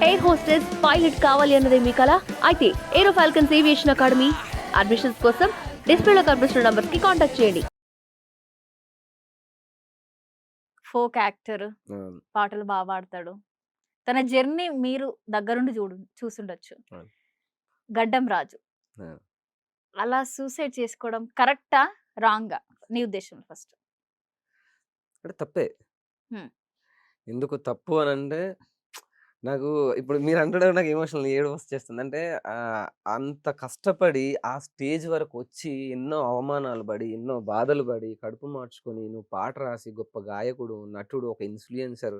Air hostess pilot కావాలి అన్నదే మీ కల అయితే ఏరో ఫాల్కన్స్ ఏవియేషన్ అకాడమీ అడ్మిషన్స్ కోసం డిస్ప్లేలో కనిపిస్తున్న నంబర్స్ కి కాంటాక్ట్ చేయండి. ఫోక్ యాక్టర్, అవును. పాటలు బాగా పాడతాడు. తన జర్నీ మీరు దగ్గరుండి చూసుండొచ్చు. అవును. గడ్డం రాజు ఆ! అలా సూసైడ్ చేసుకోవడం కరెక్టా? రాంగా? నీ ఉద్దేశంలో ఫస్ట్. అంటే తప్పే. హ్మ్. ఎందుకు తప్పు అనంటే నాకు ఇప్పుడు మీరంటుంటే నాకు ఎమోషనల్ ఏడుపొచ్చేస్తుంది. అంటే అంత కష్టపడి ఆ స్టేజ్ వరకొచ్చి ఎన్నో అవమానాలు పడి, ఎన్నో బాధలు పడి, కడుపు మార్చుకొని నువ్వు పాట రాసి గొప్ప గాయకుడు, నటుడు, ఒక ఇన్‌ఫ్లుయెన్సర్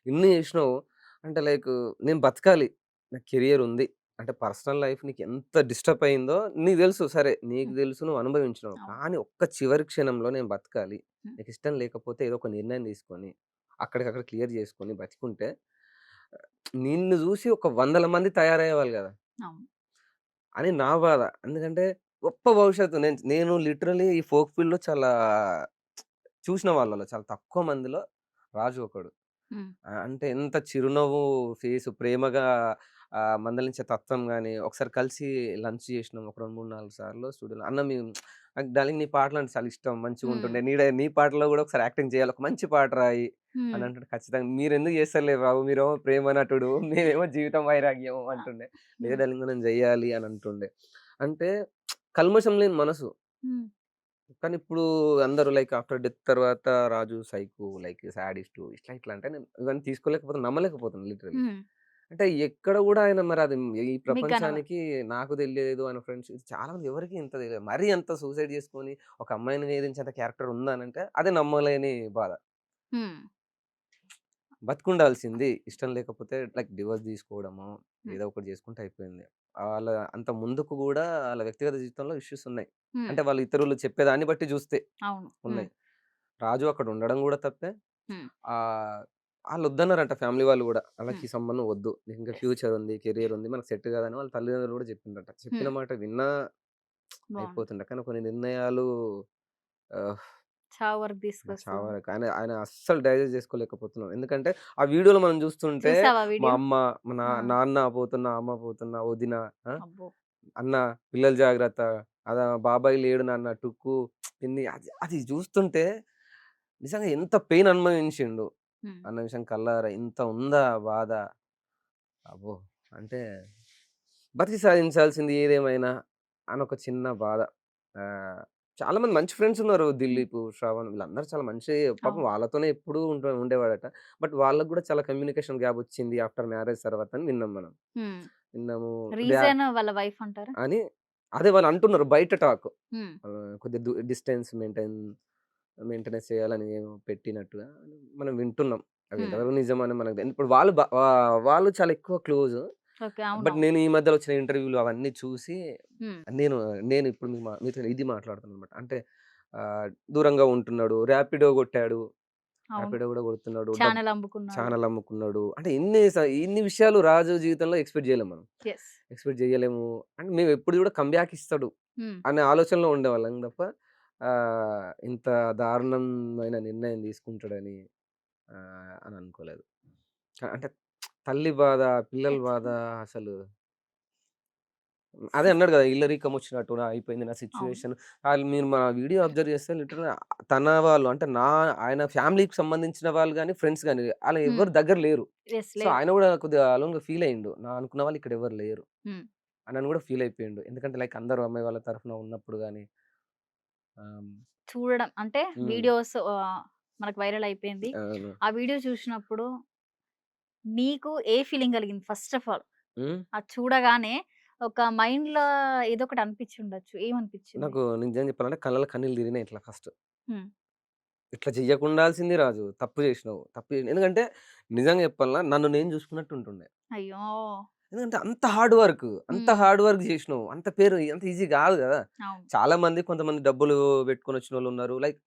ఇన్ని చేసినావు. అంటే లైక్ నేను బతకాలి. నాకు కెరియర్ ఉంది. అంటే పర్సనల్ లైఫ్ నీకు ఎంత డిస్టర్బ్ అయిందో నీకు తెలుసు. సరే నీకు హ్మ్. తెలుసు నువ్వు అనుభవించినావు. అవును. కానీ ఒక్క చివరి క్షణంలో నేను బతకాలి. హ్మ్. నీకు ఇష్టం లేకపోతే ఏదో ఒక నిర్ణయం తీసుకొని అక్కడికక్కడ క్లియర్ చేసుకొని బతికుంటే నిన్ను జూసి ఒక వందల మంది తయారయ్యేవాళ్ళు గదా! అవును. అని నా బాధ. ఎందుకంటే గొప్ప భవిష్యత్తు. నేను లిటరల్లీ ఈ ఫోక్ ఫీల్డ్‌లో చాలా చూసిన వాళ్ళలో చాలా తక్కువ మందిలో రాజు ఒకడు. హ్మ్. అంటే ఎంత చిరునవ్వు ఫేసు, ప్రేమగా మందలించే తత్వం గాని, ఒకసారి కలిసి లంచ్ చేసినాం. ఒక 2, 3, 4 సార్లు స్టూడియోలో. అన్న నాకు డార్లింగ్ నీ పాటలంటే చాలా ఇష్టం. హ్మ్. మంచిగుంటుండే. నీ పాటలో గూడా ఒకసారి యాక్టింగ్ చేయాలి. ఒక మంచి పాట రాయి అని హ్మ్. అంటుండే. ఖచ్చితంగా మీరెందుకు చేస్తలేరు బాబు. మీరేమో ప్రేమ నటుడు. మేమేమో జీవితం వైరాగ్యం ఆ! అంటుండే. లేదు హ్మ్. డార్లింగ్ నేను జెయ్యాలి అని అంటుండే. అంటే కల్మషం లేని మనసు. హ్మ్. కానీ ఇప్పుడు అందరూ లైక్ ఆఫ్టర్ డెత్ తర్వాత రాజు సైకో, లైక్ సాడిస్టు ఇట్లా అంటే నేను ఇవన్నీ తీసుకోలేకపోతున్నా. నమ్మలేకపోతున్నా లిటరల్లీ. హ్మ్. అంటే ఎక్కడ గూడా ఆయన మరి అది ఈ మీకు ప్రపంచానికి నాకు తెలియలేదు ఆయన ఫ్రెండ్స్ చాలా మంది ఎవరికీ ఇంత తెలియదు. మరీ అంత సూసైడ్ చేసుకొని ఒక అమ్మాయిని వేధించేంత క్యారెక్టర్ ఉందనంటే అదే నమ్మలేని బాధ. హ్మ్. బతికుండాల్సింది. ఇష్టం లేకపోతే లైక్ డివోర్స్ తీసుకోవడమో, హ్మ్. ఏదో ఒకటి చేసుకుంటే అయిపోయింది. వాళ్ళ అంత ముందుకు గూడా ఆళ్ళ వ్యక్తిగత జీవితంలో ఇష్యూస్ ఉన్నాయి. హ్మ్. అంటే వాళ్ళు ఇతరులు చెప్పేదాన్ని బట్టి జూస్తే అవును. హ్మ్. ఉన్నాయి. రాజు అక్కడ ఉండడం గూడా తప్పే. హ్మ్. ఆహ్, ఆళ్ళొద్దన్నారంట ఫ్యామిలీ వాళ్ళు గూడా. "ఆళ్ళకి హ్మ్. ఈ సంబంధం వద్దు. నీకింకా యెస్. ఫ్యూచర్ ఉంది, కెరియర్ ఉంది. మనకు సెట్ కాదని" వాళ్ళ తల్లిదండ్రులు గూడా చెప్పిండ్రంట. చెప్పిన హ్మ్. మాట విన్నా బావుంది. అయిపోతుండే. కానీ కొన్ని నిర్ణయాలు ఆహ్, చావు వరకు తీసుకొస్తది. చావరకు ఆయన ఆయన అస్సలు డైజెస్ట్ చేసుకోలేకపోతున్నాం. ఎందుకంటే ఆ వీడియోలో మనం చూస్తుంటే చూసావా మా వీడియో? అమ్మ, మా ఆ! నాన్న పోతున్నా, అమ్మ పోతున్నా, వదిన ఆ! అబ్బో! అన్న పిల్లలు జాగ్రత్త. బాబాయ్ లేడు నాన్న టుక్కు, పిన్ని అది అది చూస్తుంటే నిజంగా ఎంత పెయిన్ అనుభవించిండు హ్మ్. అన్న విషయం కల్లారా. ఇంత ఉందా బాధ. అబ్బో! అంటే బతికి సాధించాల్సింది ఏదేమైనా అని ఒక చిన్న బాధ. ఆహ్, చాలా మంది మంచి ఫ్రెండ్స్ ఉన్నారు. హ్మ్. 'దిలీప్', 'శ్రవణ్' వీళ్ళందరూ చాలా మంచి పాపం అవును. వాళ్ళతోనే ఎప్పుడూ ఉండేవాడట. బట్ వాళ్ళకి గూడా చాలా కమ్యూనికేషన్ గ్యాప్ వచ్చింది ఆఫ్టర్ మ్యారేజ్ తర్వాత అని విన్నాం మనం. హ్మ్. విన్నాము. కొద్దిగా రీజన్ వాళ్ళ వైఫ్ అంటారా? అని అదే వాళ్ళు అంటున్నారు బయట టాక్. హ్మ్. కొద్దిగా డిస్టెన్స్ మెయింటెనెన్స్ చేయాలని ఏమో పెట్టినట్టుగా మనం వింటున్నాం. అవి హ్మ్. ఎంతవరకు నిజమని మనకు ఇప్పుడు వాళ్ళు చాలా ఎక్కువ క్లోజ్. ఓకే. బట్ అవునవును. నేను ఈ మధ్యలో వచ్చిన ఇంటర్వ్యూలు అవన్నీ చూసి హ్మ్. నేను నేను ఇప్పుడు మీతో ఇది మాట్లాడుతున్నానన్నమాట. అంటే దూరంగా ఉంటున్నాడు. ర్యాపిడో కొట్టాడు. అవును. ర్యాపిడో కూడా కొడుతున్నాడు. ఛానెల్ అమ్ముకున్నాడు. ఛానెల్ అమ్ముకున్నాడు. అంటే ఇన్ని విషయాలు రాజు జీవితంలో ఎక్స్‌పెక్ట్ చేయలేము మనం. యెస్. ఎక్స్‌పెక్ట్ చేయలేము. అంటే మేము ఎప్పుడు కూడా కమ్‌బ్యాక్ ఇస్తాడు హ్మ్. అనే ఆలోచనలో ఉండేవాళ్ళం తప్ప ఇంత దారుణమైన నిర్ణయం తీసుకుంటాడని అని అనుకోలేదు. అంటే తల్లి బాధ, పిల్లల బాధ ఎట్లా? అసలు అదే అన్నాడు గదా! ఇల్లరికం వచ్చినట్టు అయిపోయింది నా అవును. సిట్యుయేషన్. మీరు మా వీడియో అబ్జర్వ్ చేస్తే లిటరల్‌గా తన వాళ్ళు అంటే ఆయన ఫ్యామిలీకి సంబంధించిన వాళ్ళు గాని, ఫ్రెండ్స్ గాని ఆళ్ళ హ్మ్. ఎవ్వరు దగ్గర లేరు. యెస్. సో, లేరు. ఆయన గూడా కొద్దిగా అలోన్‌గా ఫీల్ అయ్యిండు. నా అనుకున్న వాళ్ళు ఇక్కడ ఎవరు లేరు హ్మ్. అని గూడా ఫీల్ అయిపోయిండు. ఎందుకంటే లైక్ అందరూ అమ్మాయి వాళ్ళ తరఫున ఉన్నప్పుడు గాని ఆహ్, చూడడం అంటే హ్మ్. వీడియోస్ మనకు వైరల్ అయిపోయింది. అవును. ఆ వీడియో చూసినప్పుడు నీకు ఏ ఫీలింగ్ కలిగింది ఫస్ట్ ఆఫ్ ఆల్? హ్మ్. అది చూడగానే ఒక మైండ్‌లో ఏదో ఒకటి అనిపించి ఉండొచ్చు. ఏమనిపించింది? నాకు నిజం చెప్పాలంటే కళ్ళలో కన్నీళ్ళు తిరిగినాయి ఇట్లా ఫస్ట్. హ్మ్. ఇట్లా చెయ్యకుండాల్సింది రాజు. తప్పు చేసినావు. ఎందుకంటే నిజంగా చెప్పాలనా నన్ను నేను చూసుకున్నట్టు ఉంటుండే. అయ్యో! ఎందుకంటే అంత హ్మ్. హార్డ్ వర్క్ జేసినావు. అంత పేరు అంత ఈజీ గాదు గదా! అవును. చాలా మంది కొంతమంది డబ్బులు పెట్టుకొనొచ్చినోళ్ళున్నారు. లైక్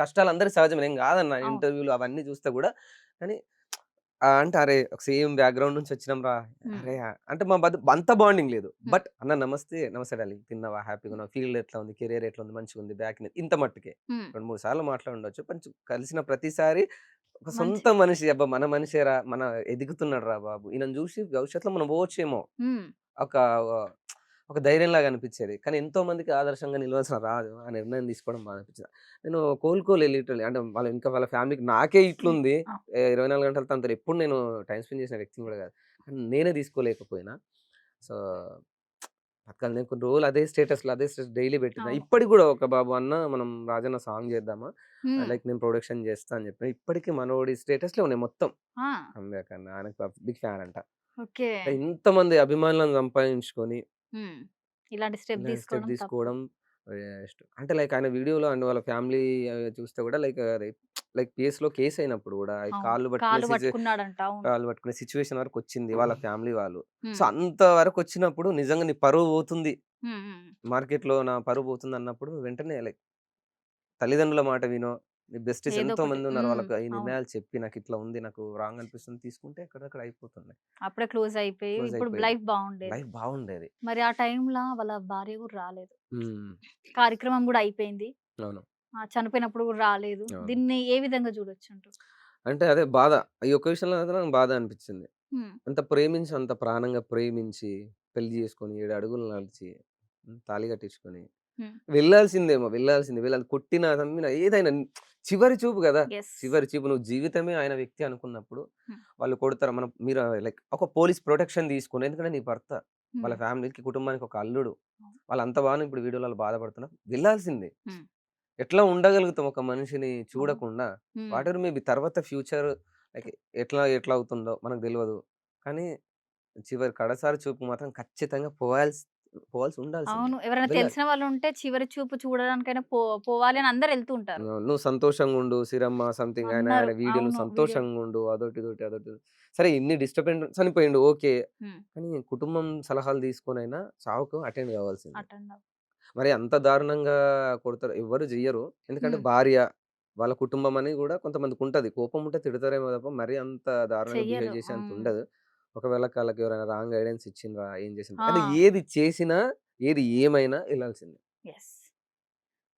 కష్టాలు అందరికి సహజమే. నేను గాదన్నా అవును. ఇంటర్వ్యూలు అవన్నీ చూస్తే గూడా. కానీ అంటే అరే! సేమ్ బ్యాక్‌గ్రౌండ్ నుంచి వచ్చినాం రా. హ్మ్. అరే! అంటే మా అంత బాండింగ్ లేదు. హ్మ్. బట్ అన్న నమస్తే, నమస్తే డార్లింగ్ తిన్నావా? హ్యాపీగా ఉన్నావా? ఫీల్డ్ ఎట్లా ఉంది? కెరియర్ ఎట్లా ఉంది? మంచిగుంది. ఇంత మట్టుకే. హ్మ్. 2, 3 సార్లు మాట్లాడుండొచ్చు. కొంచెం కలిసిన ప్రతిసారి ఒక మంచి సొంత మనిషి అబ్బా! మన మనిషేరా! ఎదుగుతున్నాడు రా బాబు! ఈయనను చూసి భవిష్యత్తులో మనం పోవచ్చేమో! హ్మ్. ఒక ఒక ధైర్యంలాగా అనిపిచ్చేది. కానీ ఎంతో మందికి ఆదర్శంగా నిలవాల్సిన రాజు ఆ నిర్ణయం తీసుకోవడం బాధ అనిపించింది. నేను కోలుకోలే లిటరల్లీ. అంటే వాళ్ళ ఫ్యామిలీకి నాకే హ్మ్. ఇట్లుంది. ఆ! 24 గంటలు తనతో ఎప్పుడు నేను టైమ్ స్పెండ్ చేసిన వ్యక్తిని కూడా కాదు. కానీ నేనే తీసుకోలేకపోయినా. సో, బతకాలి. నేను కొన్ని రోజులు అదే స్టేటస్ డైలీ పెట్టిన. అవును. ఇప్పటికి కూడా ఒక బాబు అన్న మనం రాజన్న సాంగ్ చేద్దామా? హ్మ్. లైక్ నేను ప్రొడక్షన్ చేస్తా అని చెప్పిన. ఇప్పటికి మనోడి స్టేటస్‌లే ఉన్నాయి మొత్తం. ఆ! కంబ్యాక్ అన్న. ఆయనకు బిగ్ ఫ్యాన్ అంట. ఓకే. ఇంతమంది అభిమానులను సంపాదించుకొని హ్మ్. ఇలాంటి స్టెప్ ఇలాంటి స్టెప్ తీసుకోవడం తప్పు. తీసుకోవడం వేస్ట్. అంటే లైక్ ఆయన వీడియోలో అండ్ వాళ్ళ ఫ్యామిలీ చూస్తే కూడా లైక్ అది లైక్ కేస్‌లో కేస్ అయినప్పుడు కూడా అవును. కాళ్ళు పట్టుకునే కాలు పట్టుకున్నాడంట. అవును. కాళ్ళు పట్టుకునే సిట్యుయేషన్ వరకొచ్చింది వాళ్ళ ఫ్యామిలీ వాళ్ళు. సో, హ్మ్. అంత వరకొచ్చినప్పుడు నిజంగా నీ పరువు పోతుంది. హ్మ్. హ్మ్. మార్కెట్‌లో నా పరువు పోతుందన్నప్పుడు వెంటనే లైక్ తల్లిదండ్రుల మాట వినో, నీ బెస్టీస్ ఏదో ఎంతో ఒకటి. మందున్నారు. హ్మ్. వాళ్ళకి ఈ అవును. నిర్ణయాలు చెప్పి నాకిట్లా ఉంది. నాకు రాంగ్ అనిపిస్తుంది తీసుకుంటే ఎక్కడిదక్కడ అయిపోతుంది. అప్పుడే క్లోజ్ అయిపోయి క్లోజ్ ఇప్పుడు అయిపోయేది. లైఫ్ బావుండేది. లైఫ్ బావుండేది. మరి ఆ టైంల వాళ్ళ భార్య గూడా రాలేదు. హ్మ్. కార్యక్రమం గూడా అయిపోయింది. అవును. చనిపోయినప్పుడు గూడా రాలేదు. అవును. దీన్ని ఏ విధంగా చూడొచ్చంటావు? అంటే అదే బాధ. ఈ ఒక్క విషయంలో మాత్రం బాధ అనిపిచ్చింది. హ్మ్. అంత ప్రేమించి, అంత ప్రాణంగా ప్రేమించి, పెళ్లి చేసుకొని, 7 అడుగులు నడిచి, తాళి కట్టించుకొని, హ్మ్. వెళ్ళాల్సిందే. కొట్టినా, తన్నినా ఏదైనా చివరి చూపు గదా! యెస్. చివరి చూపు నువ్వు జీవితమే ఆయన వ్యక్తి అనుకున్నప్పుడు, హ్మ్. వాళ్ళు కొడతారు. మీరు లైక్ ఒక పోలీస్ ప్రొటెక్షన్ తీసుకొని ఎందుకంటే నీ భర్త, వాళ్ళ హ్మ్. ఫ్యామిలీకి, కుటుంబానికి ఒక అల్లుడు. అవును. వాళ్ళంత బాను ఇప్పుడు వీడియోలలో బాధపడుతున్నా. వెళ్ళాల్సిందే. హ్మ్. ఎట్లా ఉండగలుగుతాం ఒక మనిషిని అవును. చూడకుండా? హ్మ్. వాటెవర్ మేబీ తర్వాత ఫ్యూచర్ లైక్ ఎట్లా అవుతుందో మనకు తెలవదు. కానీ చివరి కడసారి చూపు మాత్రం ఖచ్చితంగా పోవాల్సి ఉండాల్సిందే. అవును. ఎవరైనా వెళ్ళాలి. తెలిసిన వాళ్ళుంటే చివరి చూపు చూడడానికైనా పోవాలి అని అందరూ ఎళ్తూ ఉంటారు. నువ్వు సంతోషంగుండు సిరమ్మ సంథింగ్ ఆయన అన్నారు. ఆయన వీడియోలు అవును. వీడియోలు. సంతోషంగుండు. అదోటి. సరే ఇన్ని చనిపోయిండు ఓకే. హ్మ్. కానీ కుటుంబం సలహాలు తీసుకొనైనా చావుకు అటెండ్ కావాల్సిందే. అటెండ్ అవ్ మరి అంత దారుణంగా కొడతారు. ఎవ్వరు జెయ్యరు. ఎందుకంటే హ్మ్. భార్య, వాళ్ళ కుటుంబం అని గూడా కొంతమందికుంటది. కోపం ఉంటే తిడతారేమో తప్ప మరీ అంత దారుణంగా బిహేవ్ చెయ్యరు. చేసేంత హ్మ్. ఉండదు. ఒకవేళ ఆళ్ళకెవరైనా రాంగ్ గైడెన్స్ ఇచ్చిండ్రా, ఏం చేసిండ్రా అంటే ఆ! ఏది చేసినా, ఏది ఏమైనా ఎళ్ళాల్సిందే. యెస్.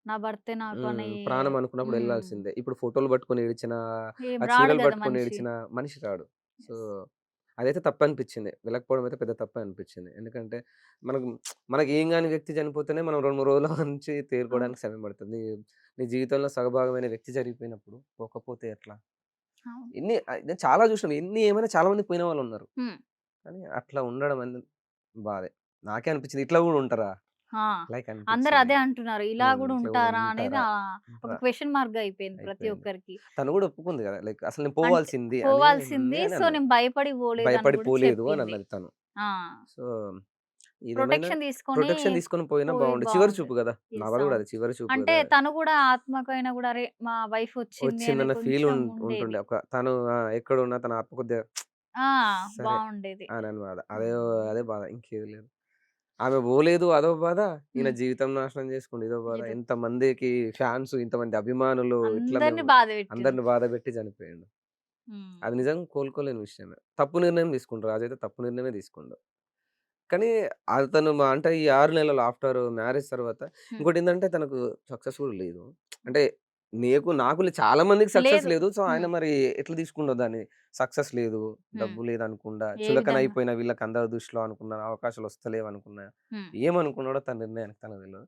నా భర్తే నాకు అని. ప్రాణం అనుకున్నప్పుడు హ్మ్. ఎళ్ళాల్సిందే. ఇప్పుడు ఫోటోలు పట్టుకొని ఏడిచిన, ఏం ఆ రాడు చీరలు గదా పట్టుకొని మనిషి. ఏడిచిన మనిషి రాడు. So, yes. అదైతే తప్పనిపిచ్చింది. వెళ్ళకపోవడం అయితే పెద్ద తప్పే అనిపిచ్చింది. ఎందుకంటే మనకు మనకేం గాని వ్యక్తి చనిపోతేనే మనం 2, 3 రోజుల నుంచి అవును. తేరుకోవడానికి సమయం పడుతుంది. నీ నీ జీవితంలో సగభాగమైన వ్యక్తి జరిగిపోయినప్పుడు పోకపోతే ఎట్లా? అవును. నేను చాలా చూసినాం. ఎన్ని ఏమైనా చాలా మంది పోయిన వాళ్ళున్నారు. హ్మ్. కానీ అట్లా ఉండడం అనేది బాధే. నాకే అనిపిచ్చింది. ఇట్లా గూడా ఉంటారా? ఆ! లైక్ అందరూ అనిపిచ్చింది. అదే అంటున్నారు. ఇలా గూడా ఇట్లా గూడా ఉంటారా అనేది ఉంటారా? ఒక ఉంటారా? క్వెషన్ మార్క్‌గా అయిపోయింది ప్రతి అయిపోయింది. ఒక్కరికి. తను గూడా ఒప్పుకుంది గదా! లైక్ అసలు నేను అంటే పోవాల్సింది అని పోవాల్సింది. ముందే అని సో, అన్నది. నేను భయపడి పోలేదని భయపడి గూడా పోలేదు అని చెప్పింది. అన్నది తను. ఆ! సో, ఏదేమైనా ప్రొటెక్షన్ తీసుకొని ప్రొటెక్షన్ తీసుకొని పోయినా పోయి బావుండు. చివరి చూపు బావుండేది. గదా! నా యెస్. బాధ గూడా అవును. అదే చివరి చూపు అంటే గదా! తను గూడా ఆత్మకైనా గూడా అరే! మా వైఫ్ వచ్చింది అనే వచ్చిందన్న ఫీల్ కొంచెం ఉండేది. ఉంటుండే. తను ఎక్కడున్నా తన ఆత్మ కొద్దిగా ఆ! సరే బావుండేది. అని బాధ. హ్మ్. అదే బాధ. ఇంకేది లేదు. ఆమె పోలేదు అదో బాధ. ఈయన హ్మ్. జీవితం నాశనం చేసుకుండు ఇదో బాధ. ఏదో ఎంతమందికి ఫ్యాన్స్, ఇంతమంది అభిమానులు ఇట్లా అందరిని మేము బాధపెట్టిండు. అందరిని బాధపెట్టి చనిపోయిండు. అది హ్మ్. నిజంగా కోలుకోలేని విషయమే. తప్పు నిర్ణయం తీసుకుండు. రాజైతే తప్పు నిర్ణయమే తీసుకుండు. కానీ అతను అంటే ఈ 6 నెలలు ఆఫ్టర్ మ్యారేజ్ తర్వాత హ్మ్. ఇంకోటేందంటే తనకు సక్సెస్ కూడా లేదు. అంటే నాకు చాలా మందికి సక్సెస్ లేదు. లేదు. సో, ఆయన హ్మ్. మరి ఎట్లా తీసుకుండో దాన్ని సక్సెస్ లేదు, హ్మ్. డబ్బు లేదనకుండా, ఏ చులకన విధంగా? అయిపోయిన వీళ్ళకి అందరి దృష్టిలో అనుకున్న అవకాశాలు వస్తలేవనుకున్నా, హ్మ్. ఏమనుకున్నాడో తన నిర్ణయానికి తనకు తెలవదు.